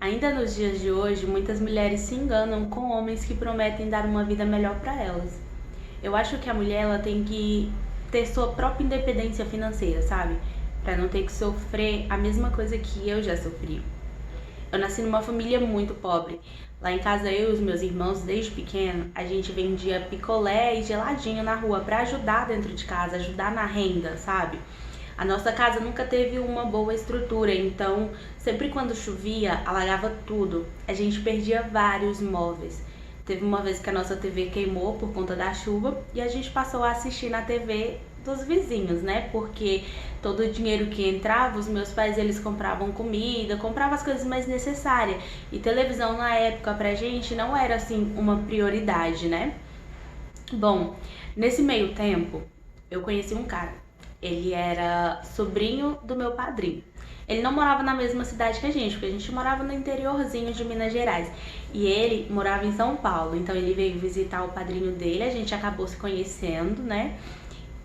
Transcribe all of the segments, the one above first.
Ainda nos dias de hoje, muitas mulheres se enganam com homens que prometem dar uma vida melhor para elas. Eu acho que a mulher ela tem que ter sua própria independência financeira, sabe? Para não ter que sofrer a mesma coisa que eu já sofri. Eu nasci numa família muito pobre. Lá em casa, eu e os meus irmãos, desde pequeno, a gente vendia picolé e geladinho na rua para ajudar dentro de casa, ajudar na renda, sabe? A nossa casa nunca teve uma boa estrutura, então sempre quando chovia, alagava tudo. A gente perdia vários móveis. Teve uma vez que a nossa TV queimou por conta da chuva e a gente passou a assistir na TV dos vizinhos, né? Porque todo o dinheiro que entrava, os meus pais eles compravam comida, compravam as coisas mais necessárias. E televisão na época pra gente não era assim uma prioridade, né? Bom, nesse meio tempo, eu conheci um cara. Ele era sobrinho do meu padrinho. Ele não morava na mesma cidade que a gente, porque a gente morava no interiorzinho de Minas Gerais. E ele morava em São Paulo, então ele veio visitar o padrinho dele, a gente acabou se conhecendo, né?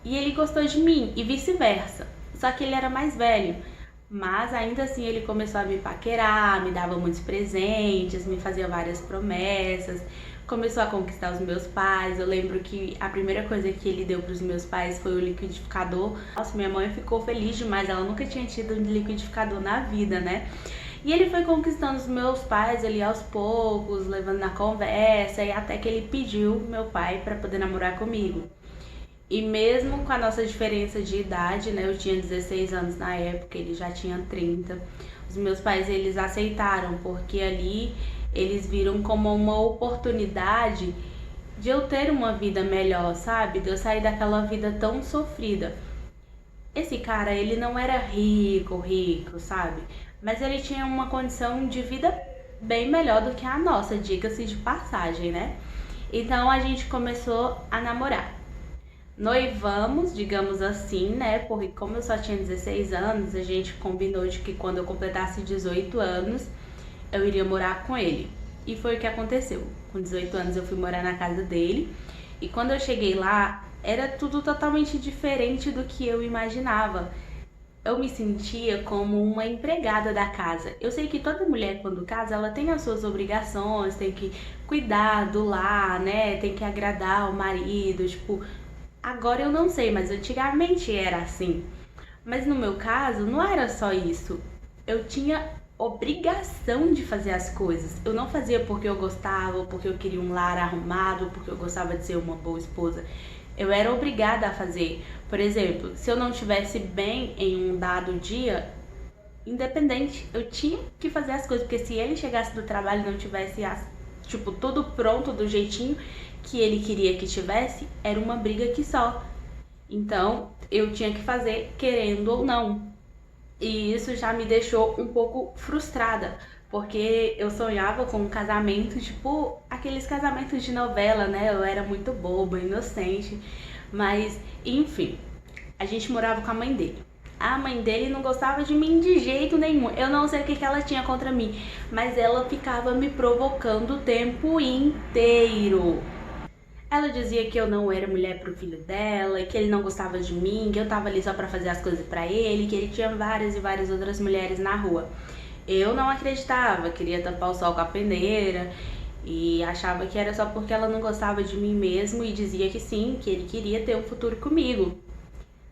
E ele gostou de mim e vice-versa. Só que ele era mais velho. Mas ainda assim ele começou a me paquerar, me dava muitos presentes, me fazia várias promessas, começou a conquistar os meus pais. Eu lembro que a primeira coisa que ele deu para os meus pais foi o liquidificador. Nossa, minha mãe ficou feliz demais, ela nunca tinha tido um liquidificador na vida, né? E ele foi conquistando os meus pais ali aos poucos, levando na conversa, e até que ele pediu meu pai para poder namorar comigo. E mesmo com a nossa diferença de idade, né, eu tinha 16 anos na época, ele já tinha 30. Os meus pais, eles aceitaram, porque ali eles viram como uma oportunidade de eu ter uma vida melhor, sabe? De eu sair daquela vida tão sofrida. Esse cara, ele não era rico, rico, sabe? Mas ele tinha uma condição de vida bem melhor do que a nossa, diga-se de passagem, né? Então a gente começou a namorar. Noivamos, digamos assim, né? Porque como eu só tinha 16 anos, a gente combinou de que quando eu completasse 18 anos, eu iria morar com ele. E foi o que aconteceu. Com 18 anos eu fui morar na casa dele. E quando eu cheguei lá, era tudo totalmente diferente do que eu imaginava. Eu me sentia como uma empregada da casa. Eu sei que toda mulher quando casa, ela tem as suas obrigações, tem que cuidar do lar, né? Tem que agradar o marido, tipo, agora eu não sei, mas antigamente era assim. Mas no meu caso, não era só isso. Eu tinha obrigação de fazer as coisas. Eu não fazia porque eu gostava, porque eu queria um lar arrumado, porque eu gostava de ser uma boa esposa. Eu era obrigada a fazer. Por exemplo, se eu não estivesse bem em um dado dia, independente, eu tinha que fazer as coisas, porque se ele chegasse do trabalho e não tivesse tipo tudo pronto do jeitinho que ele queria que tivesse, era uma briga que só. Então, eu tinha que fazer querendo ou não. E isso já me deixou um pouco frustrada, porque eu sonhava com um casamento, tipo aqueles casamentos de novela, né? Eu era muito boba, inocente, mas enfim, a gente morava com a mãe dele. A mãe dele não gostava de mim de jeito nenhum. Eu não sei o que que ela tinha contra mim, mas ela ficava me provocando o tempo inteiro. Ela dizia que eu não era mulher pro filho dela, que ele não gostava de mim, que eu tava ali só pra fazer as coisas pra ele, que ele tinha várias e várias outras mulheres na rua. Eu não acreditava, queria tampar o sol com a peneira e achava que era só porque ela não gostava de mim mesmo e dizia que sim, que ele queria ter um futuro comigo.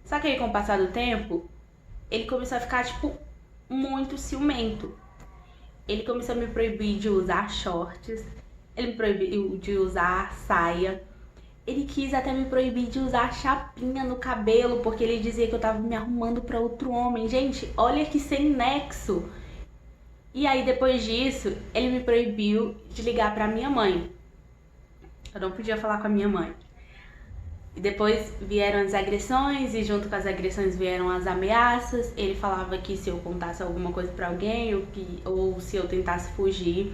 Só que aí com o passar do tempo, ele começou a ficar, tipo, muito ciumento. Ele começou a me proibir de usar shorts, ele me proibiu de usar saia. Ele quis até me proibir de usar chapinha no cabelo, porque ele dizia que eu tava me arrumando pra outro homem. Gente, olha que sem nexo. E aí depois disso, ele me proibiu de ligar pra minha mãe. Eu não podia falar com a minha mãe. E depois vieram as agressões e junto com as agressões vieram as ameaças. Ele falava que se eu contasse alguma coisa pra alguém ou se eu tentasse fugir,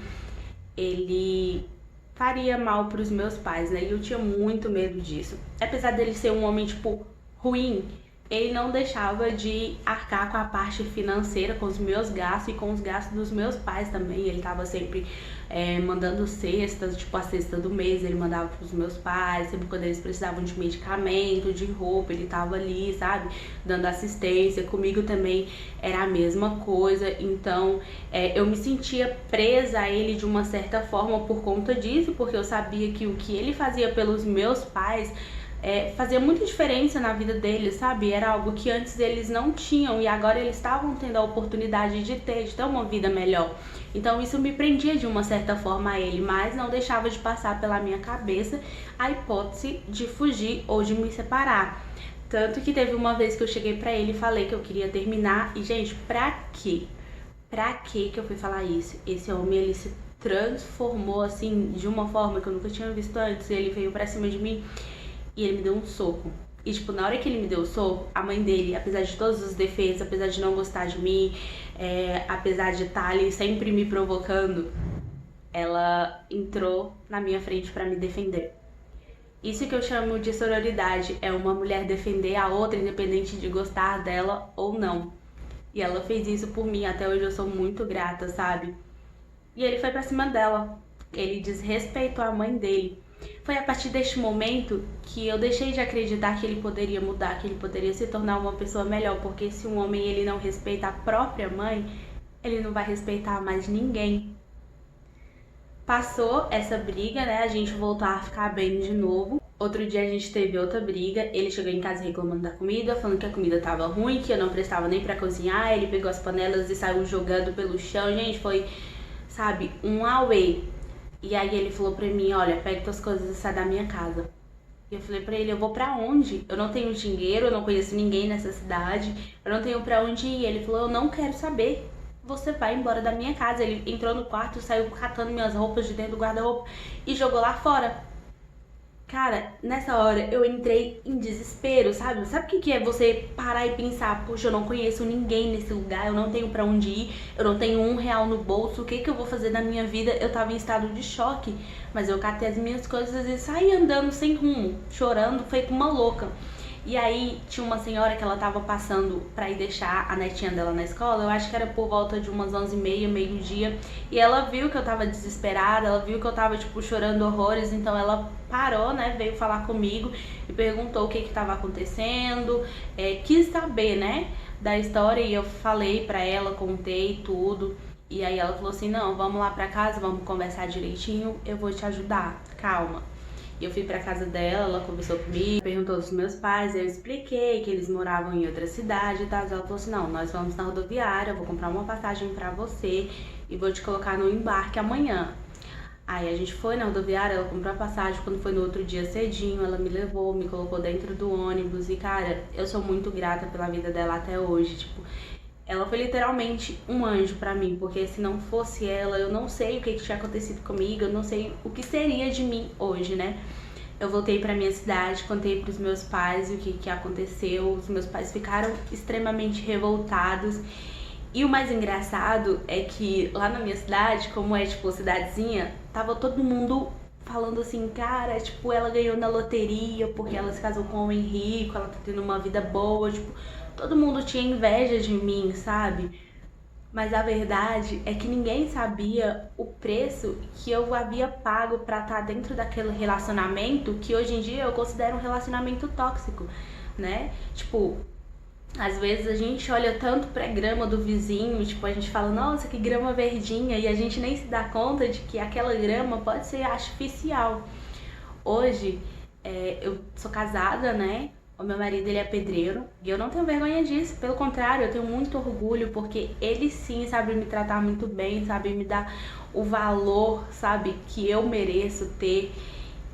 ele faria mal pros meus pais, né? E eu tinha muito medo disso. Apesar dele ser um homem, tipo, ruim, ele não deixava de arcar com a parte financeira, com os meus gastos e com os gastos dos meus pais também. Ele tava sempre mandando cestas, tipo a cesta do mês ele mandava pros meus pais, sempre quando eles precisavam de medicamento, de roupa, ele tava ali, sabe, dando assistência. Comigo também era a mesma coisa, então eu me sentia presa a ele de uma certa forma por conta disso, porque eu sabia que o que ele fazia pelos meus pais fazia muita diferença na vida deles, sabe? Era algo que antes eles não tinham e agora eles estavam tendo a oportunidade de ter uma vida melhor. Então isso me prendia de uma certa forma a ele, mas não deixava de passar pela minha cabeça a hipótese de fugir ou de me separar. Tanto que teve uma vez que eu cheguei pra ele e falei que eu queria terminar e, gente, pra quê? Pra que eu fui falar isso? Esse homem, ele se transformou, assim, de uma forma que eu nunca tinha visto antes. Ele veio pra cima de mim e ele me deu um soco. E, tipo, na hora que ele me deu o soco, a mãe dele, apesar de todos os defeitos, apesar de não gostar de mim, apesar de estar ali sempre me provocando, ela entrou na minha frente pra me defender. Isso que eu chamo de sororidade, é uma mulher defender a outra, independente de gostar dela ou não. E ela fez isso por mim, até hoje eu sou muito grata, sabe? E ele foi pra cima dela, ele desrespeitou a mãe dele. Foi a partir deste momento que eu deixei de acreditar que ele poderia mudar, que ele poderia se tornar uma pessoa melhor, porque se um homem ele não respeita a própria mãe, ele não vai respeitar mais ninguém. Passou essa briga, né? A gente voltou a ficar bem de novo. Outro dia a gente teve outra briga, ele chegou em casa reclamando da comida, falando que a comida tava ruim, que eu não prestava nem pra cozinhar, ele pegou as panelas e saiu jogando pelo chão. Gente, foi, sabe, um auê. E aí ele falou pra mim, olha, pega tuas coisas e sai da minha casa. E eu falei pra ele, eu vou pra onde? Eu não tenho dinheiro, eu não conheço ninguém nessa cidade, eu não tenho pra onde ir. Ele falou, eu não quero saber, você vai embora da minha casa. Ele entrou no quarto, saiu catando minhas roupas de dentro do guarda-roupa e jogou lá fora. Cara, nessa hora eu entrei em desespero, sabe? Sabe o que é você parar e pensar, poxa, eu não conheço ninguém nesse lugar, eu não tenho pra onde ir, eu não tenho R$1 no bolso, o que eu vou fazer na minha vida? Eu tava em estado de choque, mas eu catei as minhas coisas e saí andando sem rumo, chorando, feito uma louca. E aí tinha uma senhora que ela tava passando pra ir deixar a netinha dela na escola, eu acho que era por volta de umas 11h30, meio-dia, e ela viu que eu tava desesperada, ela viu que eu tava, tipo, chorando horrores, então ela parou, né, veio falar comigo e perguntou o que tava acontecendo, quis saber, né, da história, e eu falei pra ela, contei tudo, e aí ela falou assim, não, vamos lá pra casa, vamos conversar direitinho, eu vou te ajudar, calma. Eu fui pra casa dela, ela conversou comigo, perguntou dos meus pais, eu expliquei que eles moravam em outra cidade e tal. Ela falou assim, não, nós vamos na rodoviária, eu vou comprar uma passagem pra você e vou te colocar no embarque amanhã. Aí a gente foi na rodoviária, ela comprou a passagem, quando foi no outro dia cedinho, ela me levou, me colocou dentro do ônibus e, cara, eu sou muito grata pela vida dela até hoje, tipo, ela foi literalmente um anjo pra mim, porque se não fosse ela, eu não sei o que tinha acontecido comigo, eu não sei o que seria de mim hoje, né? Eu voltei pra minha cidade, contei pros meus pais o que aconteceu, os meus pais ficaram extremamente revoltados. E o mais engraçado é que lá na minha cidade, como é tipo cidadezinha, tava todo mundo falando assim, cara, tipo, ela ganhou na loteria porque ela se casou com um homem rico, ela tá tendo uma vida boa, tipo, todo mundo tinha inveja de mim, sabe? Mas a verdade é que ninguém sabia o preço que eu havia pago pra estar dentro daquele relacionamento que hoje em dia eu considero um relacionamento tóxico, né? Tipo, às vezes a gente olha tanto pra grama do vizinho, tipo, a gente fala, nossa, que grama verdinha, e a gente nem se dá conta de que aquela grama pode ser artificial. Hoje, eu sou casada, né? O meu marido, ele é pedreiro e eu não tenho vergonha disso, pelo contrário, eu tenho muito orgulho porque ele sim sabe me tratar muito bem, sabe me dar o valor, sabe, que eu mereço ter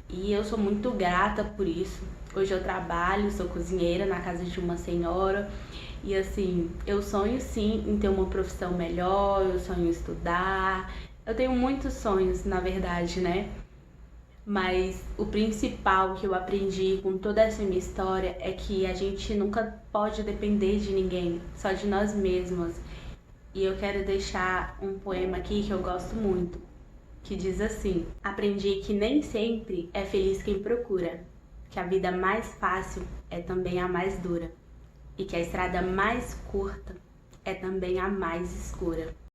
e eu sou muito grata por isso. Hoje eu trabalho, sou cozinheira na casa de uma senhora e assim, eu sonho sim em ter uma profissão melhor, eu sonho em estudar, eu tenho muitos sonhos, na verdade, né? Mas o principal que eu aprendi com toda essa minha história é que a gente nunca pode depender de ninguém, só de nós mesmos. E eu quero deixar um poema aqui que eu gosto muito, que diz assim: aprendi que nem sempre é feliz quem procura, que a vida mais fácil é também a mais dura. e que a estrada mais curta é também a mais escura.